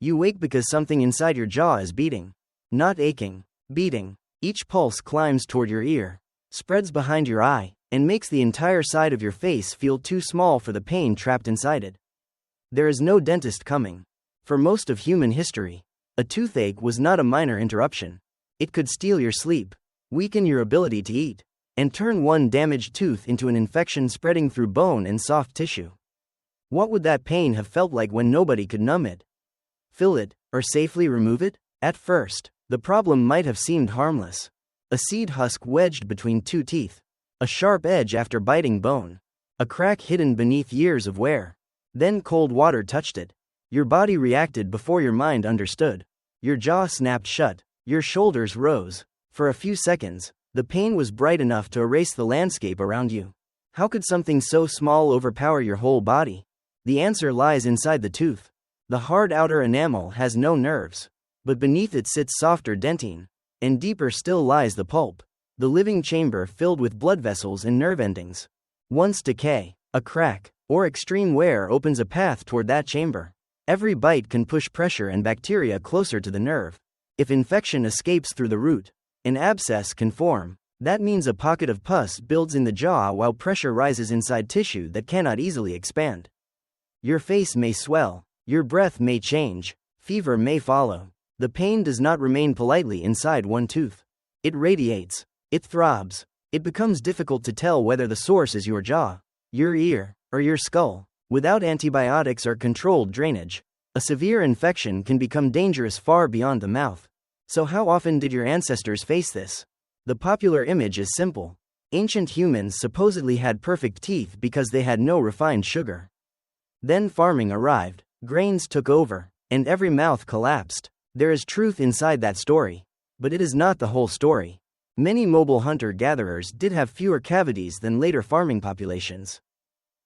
You wake because something inside your jaw is beating. Not aching, beating. Each pulse climbs toward your ear, spreads behind your eye, and makes the entire side of your face feel too small for the pain trapped inside it. There is no dentist coming. For most of human history, a toothache was not a minor interruption. It could steal your sleep, weaken your ability to eat, and turn one damaged tooth into an infection spreading through bone and soft tissue. What would that pain have felt like when nobody could numb it, fill it, or safely remove it? At first, the problem might have seemed harmless. A seed husk wedged between two teeth, a sharp edge after biting bone, a crack hidden beneath years of wear. Then cold water touched it. Your body reacted before your mind understood. Your jaw snapped shut, your shoulders rose. For a few seconds, the pain was bright enough to erase the landscape around you. How could something so small overpower your whole body? The answer lies inside the tooth. The hard outer enamel has no nerves, but beneath it sits softer dentine, and deeper still lies the pulp, the living chamber filled with blood vessels and nerve endings. Once decay, a crack, or extreme wear opens a path toward that chamber. Every bite can push pressure and bacteria closer to the nerve. If infection escapes through the root, an abscess can form. That means a pocket of pus builds in the jaw while pressure rises inside tissue that cannot easily expand. Your face may swell, your breath may change, fever may follow. The pain does not remain politely inside one tooth. It radiates, it throbs. It becomes difficult to tell whether the source is your jaw, your ear, or your skull. Without antibiotics or controlled drainage, a severe infection can become dangerous far beyond the mouth. So how often did your ancestors face this? The popular image is simple. Ancient humans supposedly had perfect teeth because they had no refined sugar. Then farming arrived, grains took over, and every mouth collapsed. There is truth inside that story, but it is not the whole story. Many mobile hunter-gatherers did have fewer cavities than later farming populations.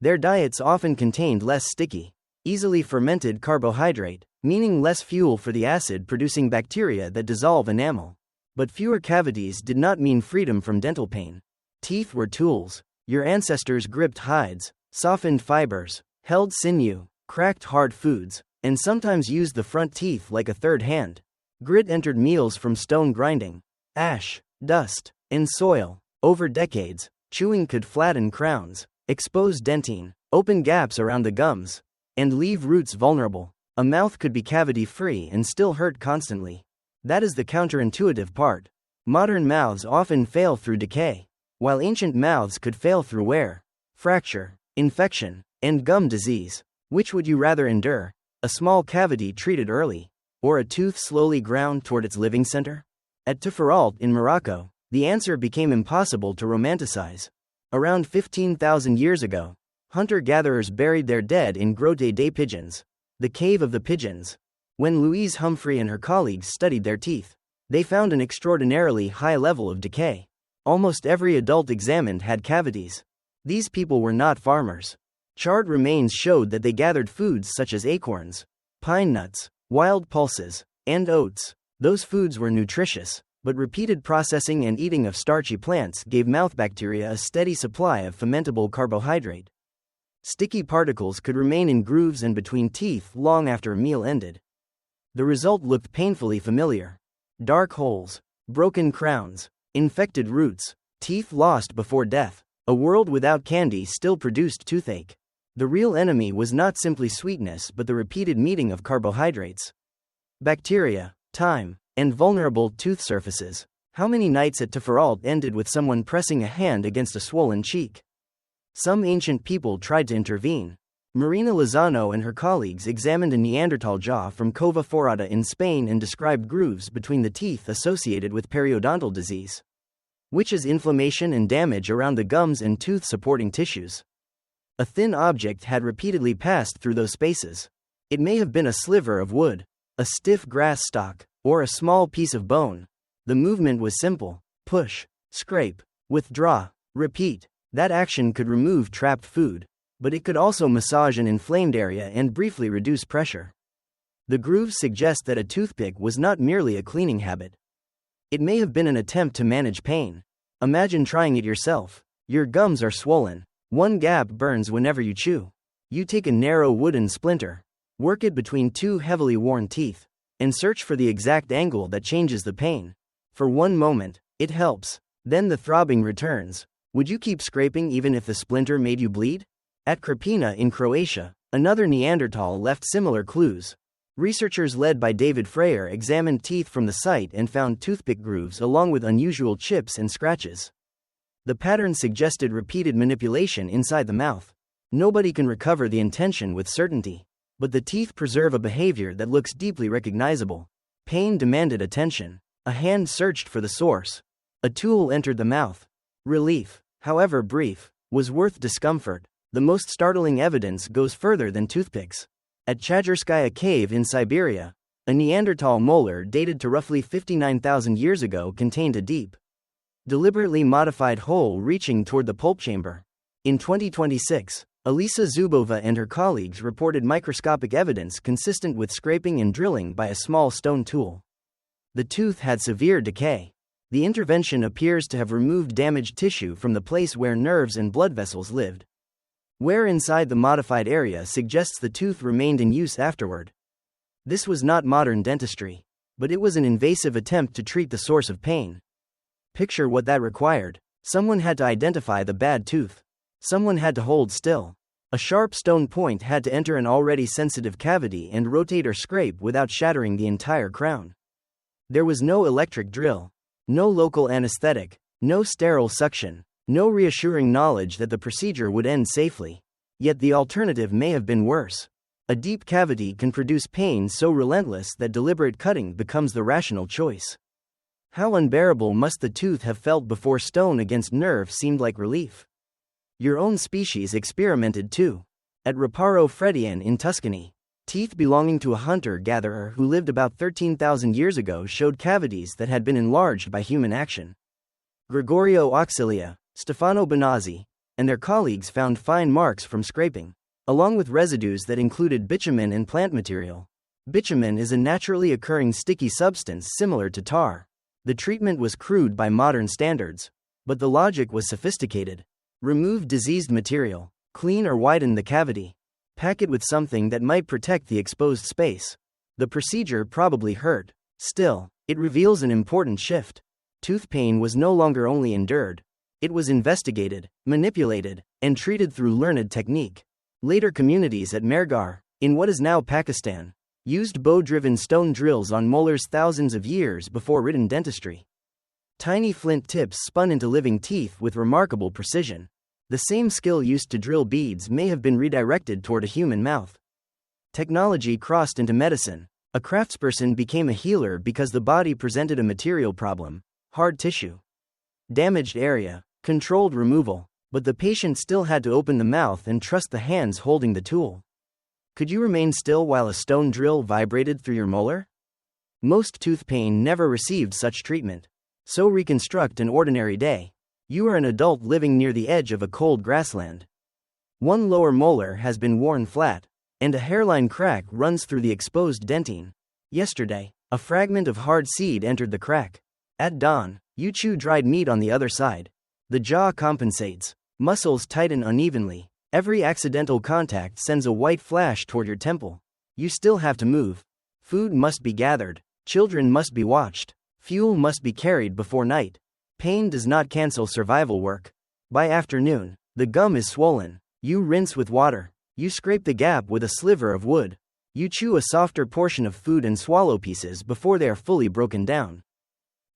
Their diets often contained less sticky, easily fermented carbohydrate, meaning less fuel for the acid-producing bacteria that dissolve enamel. But fewer cavities did not mean freedom from dental pain. Teeth were tools. Your ancestors gripped hides, softened fibers, held sinew, cracked hard foods, and sometimes used the front teeth like a third hand. Grit entered meals from stone grinding, ash, dust, and soil. Over decades, chewing could flatten crowns, expose dentine, open gaps around the gums, and leave roots vulnerable. A mouth could be cavity-free and still hurt constantly. That is the counterintuitive part. Modern mouths often fail through decay, while ancient mouths could fail through wear, fracture, infection, and gum disease. Which would you rather endure? A small cavity treated early, or a tooth slowly ground toward its living center? At Toothache in Morocco, the answer became impossible to romanticize. Around 15,000 years ago, hunter-gatherers buried their dead in Grotte des Pigeons, the cave of the pigeons. When Louise Humphrey and her colleagues studied their teeth, they found an extraordinarily high level of decay. Almost every adult examined had cavities. These people were not farmers. Charred remains showed that they gathered foods such as acorns, pine nuts, wild pulses, and oats. Those foods were nutritious, but repeated processing and eating of starchy plants gave mouth bacteria a steady supply of fermentable carbohydrate. Sticky particles could remain in grooves and between teeth long after a meal ended. The result looked painfully familiar. Dark holes, broken crowns, infected roots, teeth lost before death. A world without candy still produced toothache. The real enemy was not simply sweetness but the repeated meeting of carbohydrates, bacteria, time, and vulnerable tooth surfaces. How many nights at Toothache ended with someone pressing a hand against a swollen cheek? Some ancient people tried to intervene. Marina Lozano and her colleagues examined a Neanderthal jaw from Cova Forada in Spain and described grooves between the teeth associated with periodontal disease, which is inflammation and damage around the gums and tooth-supporting tissues. A thin object had repeatedly passed through those spaces. It may have been a sliver of wood, a stiff grass stalk, or a small piece of bone. The movement was simple: push, scrape, withdraw, repeat. That action could remove trapped food, but it could also massage an inflamed area and briefly reduce pressure. The grooves suggest that a toothpick was not merely a cleaning habit. It may have been an attempt to manage pain. Imagine trying it yourself. Your gums are swollen. One gap burns whenever you chew. You take a narrow wooden splinter, Work it between two heavily worn teeth, and search for the exact angle that changes the pain. For one moment, it helps. Then the throbbing returns. Would you keep scraping even if the splinter made you bleed? At Krapina in Croatia, another Neanderthal left similar clues. Researchers led by David Freyer examined teeth from the site and found toothpick grooves along with unusual chips and scratches. The pattern suggested repeated manipulation inside the mouth. Nobody can recover the intention with certainty, but the teeth preserve a behavior that looks deeply recognizable. Pain demanded attention. A hand searched for the source. A tool entered the mouth. Relief, however brief, was worth discomfort. The most startling evidence goes further than toothpicks. At Chagirskaya cave in Siberia, a Neanderthal molar dated to roughly 59,000 years ago contained a deep, deliberately modified hole reaching toward the pulp chamber. In 2026, Elisa Zubova and her colleagues reported microscopic evidence consistent with scraping and drilling by a small stone tool. The tooth had severe decay. The intervention appears to have removed damaged tissue from the place where nerves and blood vessels lived. Wear inside the modified area suggests the tooth remained in use afterward. This was not modern dentistry, but it was an invasive attempt to treat the source of pain. Picture what that required. Someone had to identify the bad tooth. Someone had to hold still. A sharp stone point had to enter an already sensitive cavity and rotate or scrape without shattering the entire crown. There was no electric drill, no local anesthetic, no sterile suction, no reassuring knowledge that the procedure would end safely. Yet the alternative may have been worse. A deep cavity can produce pain so relentless that deliberate cutting becomes the rational choice. How unbearable must the tooth have felt before stone against nerve seemed like relief? Your own species experimented too. At Reparo Fredian in Tuscany, teeth belonging to a hunter-gatherer who lived about 13,000 years ago showed cavities that had been enlarged by human action. Gregorio Auxilia, Stefano Bonazzi, and their colleagues found fine marks from scraping, along with residues that included bitumen and plant material. Bitumen is a naturally occurring sticky substance similar to tar. The treatment was crude by modern standards, but the logic was sophisticated. Remove diseased material, clean or widen the cavity, pack it with something that might protect the exposed space. The procedure probably hurt. Still, it reveals an important shift. Tooth pain was no longer only endured. It was investigated, manipulated, and treated through learned technique. Later communities at Mehrgarh, in what is now Pakistan, used bow-driven stone drills on molars thousands of years before written dentistry. Tiny flint tips spun into living teeth with remarkable precision. The same skill used to drill beads may have been redirected toward a human mouth. Technology crossed into medicine. A craftsperson became a healer because the body presented a material problem: hard tissue, damaged area, controlled removal, but the patient still had to open the mouth and trust the hands holding the tool. Could you remain still while a stone drill vibrated through your molar? Most tooth pain never received such treatment. So reconstruct an ordinary day. You are an adult living near the edge of a cold grassland. One lower molar has been worn flat, and a hairline crack runs through the exposed dentine. Yesterday, a fragment of hard seed entered the crack. At dawn, you chew dried meat on the other side. The jaw compensates. Muscles tighten unevenly. Every accidental contact sends a white flash toward your temple. You still have to move. Food must be gathered. Children must be watched. Fuel must be carried before night. Pain does not cancel survival work. By afternoon, the gum is swollen. You rinse with water. You scrape the gap with a sliver of wood. You chew a softer portion of food and swallow pieces before they are fully broken down.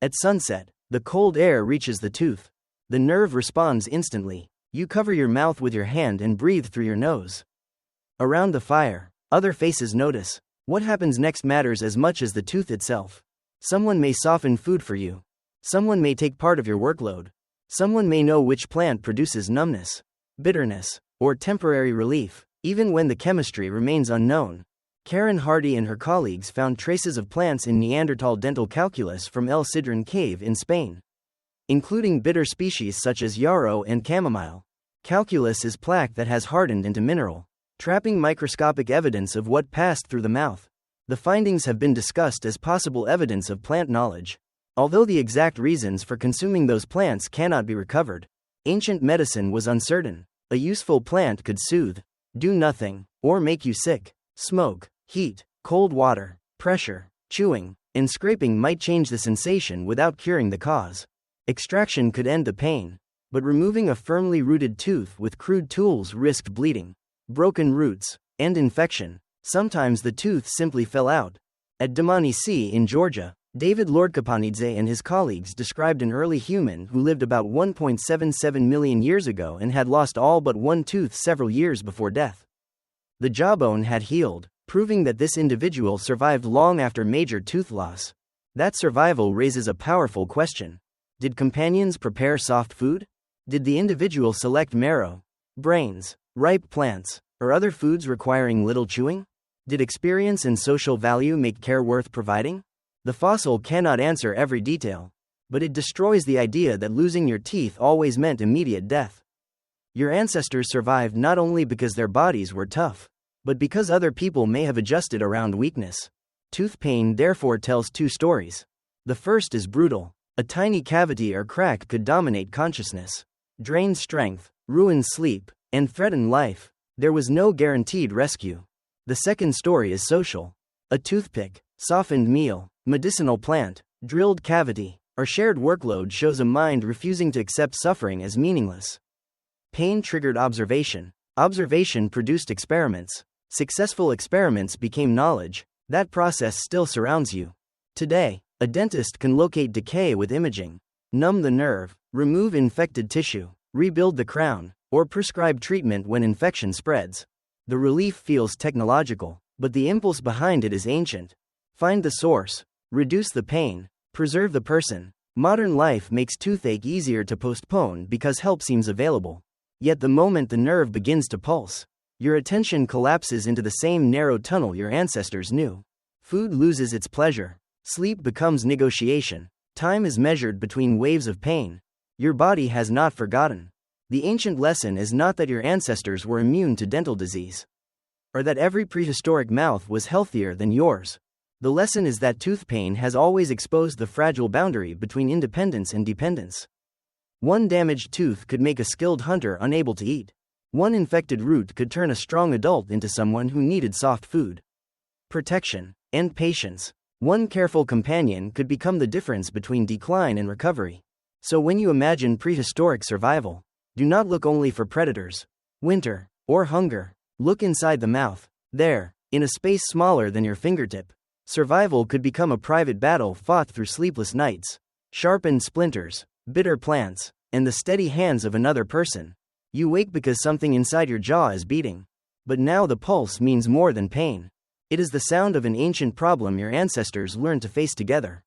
At sunset, the cold air reaches the tooth. The nerve responds instantly. You cover your mouth with your hand and breathe through your nose. Around the fire, other faces notice. What happens next matters as much as the tooth itself. Someone may soften food for you. Someone may take part of your workload. Someone may know which plant produces numbness, bitterness, or temporary relief, even when the chemistry remains unknown. Karen Hardy and her colleagues found traces of plants in Neanderthal dental calculus from El Sidrón cave in Spain, including bitter species such as yarrow and chamomile. Calculus is plaque that has hardened into mineral, trapping microscopic evidence of what passed through the mouth. The findings have been discussed as possible evidence of plant knowledge. Although the exact reasons for consuming those plants cannot be recovered, ancient medicine was uncertain. A useful plant could soothe, do nothing, or make you sick. Smoke, Heat, cold water, pressure, chewing, and scraping might change the sensation without curing the cause. Extraction could end the pain, but removing a firmly rooted tooth with crude tools risked bleeding, broken roots, and infection. Sometimes the tooth simply fell out. At Dmanisi in Georgia, David Lordkipanidze and his colleagues described an early human who lived about 1.77 million years ago and had lost all but one tooth several years before death. The jawbone had healed, proving that this individual survived long after major tooth loss. That survival raises a powerful question. Did companions prepare soft food? Did the individual select marrow, brains, ripe plants, or other foods requiring little chewing? Did experience and social value make care worth providing? The fossil cannot answer every detail, but it destroys the idea that losing your teeth always meant immediate death. Your ancestors survived not only because their bodies were tough, but because other people may have adjusted around weakness. Tooth pain therefore tells two stories. The first is brutal. A tiny cavity or crack could dominate consciousness, drain strength, ruin sleep, and threaten life. There was no guaranteed rescue. The second story is social. A toothpick, softened meal, medicinal plant, drilled cavity, or shared workload shows a mind refusing to accept suffering as meaningless. Pain triggered observation. Observation produced experiments. Successful experiments became knowledge. That process still surrounds you. Today, a dentist can locate decay with imaging, numb the nerve, remove infected tissue, rebuild the crown, or prescribe treatment when infection spreads. The relief feels technological, but the impulse behind it is ancient. Find the source, reduce the pain, preserve the person. Modern life makes toothache easier to postpone because help seems available. Yet the moment the nerve begins to pulse, your attention collapses into the same narrow tunnel your ancestors knew. Food loses its pleasure. Sleep becomes negotiation. Time is measured between waves of pain. Your body has not forgotten. The ancient lesson is not that your ancestors were immune to dental disease, or that every prehistoric mouth was healthier than yours. The lesson is that tooth pain has always exposed the fragile boundary between independence and dependence. One damaged tooth could make a skilled hunter unable to eat. One infected root could turn a strong adult into someone who needed soft food. Protection and patience. One careful companion could become the difference between decline and recovery. So when you imagine prehistoric survival, do not look only for predators, winter, or hunger. Look inside the mouth. There, in a space smaller than your fingertip, survival could become a private battle fought through sleepless nights, sharpened splinters, bitter plants, and the steady hands of another person. You wake because something inside your jaw is beating. But now the pulse means more than pain. It is the sound of an ancient problem your ancestors learned to face together.